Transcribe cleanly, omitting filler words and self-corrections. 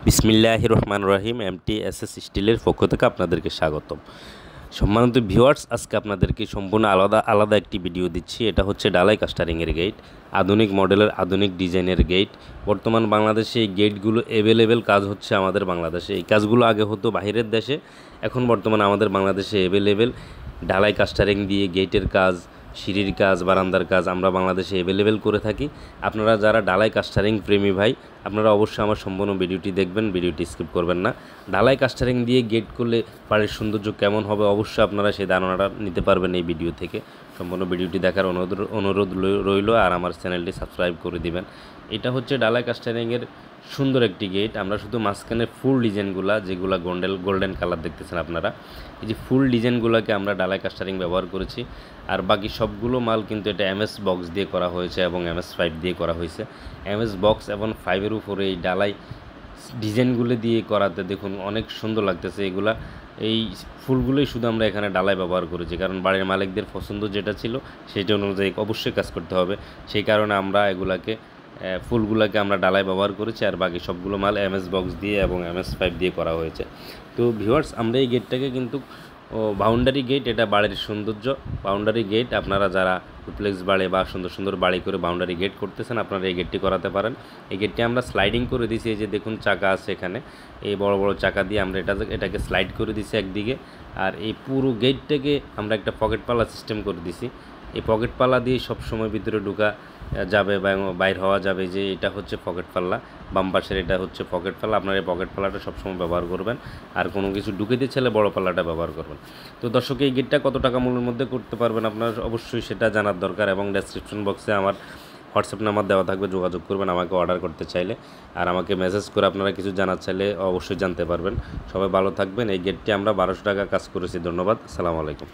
বিসমিল্লাহির রহমানির রহিম এমটিএসএস স্টিলের পক্ষ থেকে আপনাদেরকে স্বাগতম। সম্মানিত ভিউয়ার্স, আজকে আপনাদেরকে সম্পূর্ণ আলাদা আলাদা একটি ভিডিও দিচ্ছি। এটা হচ্ছে ডালাই কাস্টারিংয়ের গেট, আধুনিক মডেলের আধুনিক ডিজাইনের গেট। বর্তমান বাংলাদেশে এই গেটগুলো অ্যাভেলেবেল কাজ হচ্ছে আমাদের বাংলাদেশে। এই কাজগুলো আগে হতো বাইরের দেশে, এখন বর্তমানে আমাদের বাংলাদেশে অ্যাভেলেবেল ডালাই কাস্টারিং দিয়ে গেটের কাজ, সিঁড়ির কাজ, বারান্দার কাজ আমরা বাংলাদেশে অ্যাভেলেবেল করে থাকি। আপনারা যারা ডালাই কাস্টারিং প্রেমী ভাই, আপনারা অবশ্যই আমার সম্পূর্ণ ভিডিওটি দেখবেন, ভিডিওটি স্কিপ করবেন না। ডালাই কাস্টারিং দিয়ে গেট করলে বাড়ির সৌন্দর্য কেমন হবে অবশ্যই আপনারা সেই ধারণাটা নিতে পারবেন এই ভিডিও থেকে। সম্পূর্ণ ভিডিওটি দেখার অনুরোধ রইল, আর আমার চ্যানেলটি সাবস্ক্রাইব করে দিবেন। এটা হচ্ছে ডালাই কাস্টারিংয়ের সুন্দর একটি গেট। আমরা শুধু মাঝখানে ফুল ডিজাইনগুলা, যেগুলো গোল্ডেন কালার দেখতেছেন আপনারা, এই যে ফুল ডিজাইনগুলোকে আমরা ডালাই কাস্টারিং ব্যবহার করেছি। আর বাকি সবগুলো মাল কিন্তু এটা এমএস বক্স দিয়ে করা হয়েছে এবং MS5 দিয়ে করা হয়েছে। এমএস বক্স এবং 5-এর উপরে এই ডালাই ডিজাইনগুলো দিয়ে করাতে দেখুন অনেক সুন্দর লাগতেছে। এগুলা এই ফুলগুলোই শুধু আমরা এখানে ডালাই ব্যবহার করেছি, কারণ বাড়ির মালিকদের পছন্দ যেটা ছিল সেটা অনুযায়ী অবশ্যই কাজ করতে হবে। সেই কারণে আমরা ফুলগুলোকে আমরা ডালাই ব্যবহার করেছি, আর বাকি সবগুলো মাল এমএস বক্স দিয়ে এবং MS5 দিয়ে করা হয়েছে। তো ভিউয়ার্স, আমরা এই গেটটাকে কিন্তু বাউন্ডারি গেট, এটা বাড়ির সৌন্দর্য। বাউন্ডারি গেট আপনারা যারা ডুপ্লেক্স বাড়ি বা সুন্দর সুন্দর বাড়ি করে বাউন্ডারি গেট করতেছেন, আপনারা এই গেটটি করাতে পারেন। এই গেটটি আমরা স্লাইডিং করে দিয়েছি। এই যে দেখুন চাকা আছে এখানে, এই বড় বড় চাকা দিয়ে আমরা এটাকে স্লাইড করে দিয়েছি একদিকে। আর এই পুরো গেটটাকে আমরা একটা পকেট পাল্লা সিস্টেম করে দিয়েছি। এই পকেট পাল্লা দিয়ে সবসময় ভিতরে ঢোকা যাবে বা বাইর হওয়া যাবে। যে এটা হচ্ছে পকেট পাল্লা, বাম পাশের এটা হচ্ছে পকেট পাল্লা। আপনার এই পকেট পাল্লাটা সবসময় ব্যবহার করবেন, আর কোনো কিছু ঢুকে দিতে চাইলে বড় পাল্লাটা ব্যবহার করবেন। তো দর্শক, এই গেটটা কত টাকা মূল্যের মধ্যে করতে পারবেন আপনার অবশ্যই সেটা জানার দরকার, এবং ডেসক্রিপশন বক্সে আমার হোয়াটসঅ্যাপ নাম্বার দেওয়া থাকবে, যোগাযোগ করবেন আমাকে অর্ডার করতে চাইলে। আর আমাকে মেসেজ করে আপনারা কিছু জানার চাইলে অবশ্যই জানতে পারবেন। সবাই ভালো থাকবেন। এই গেটটি আমরা 1200 টাকা কাজ করেছি। ধন্যবাদ। আসসালামু আলাইকুম।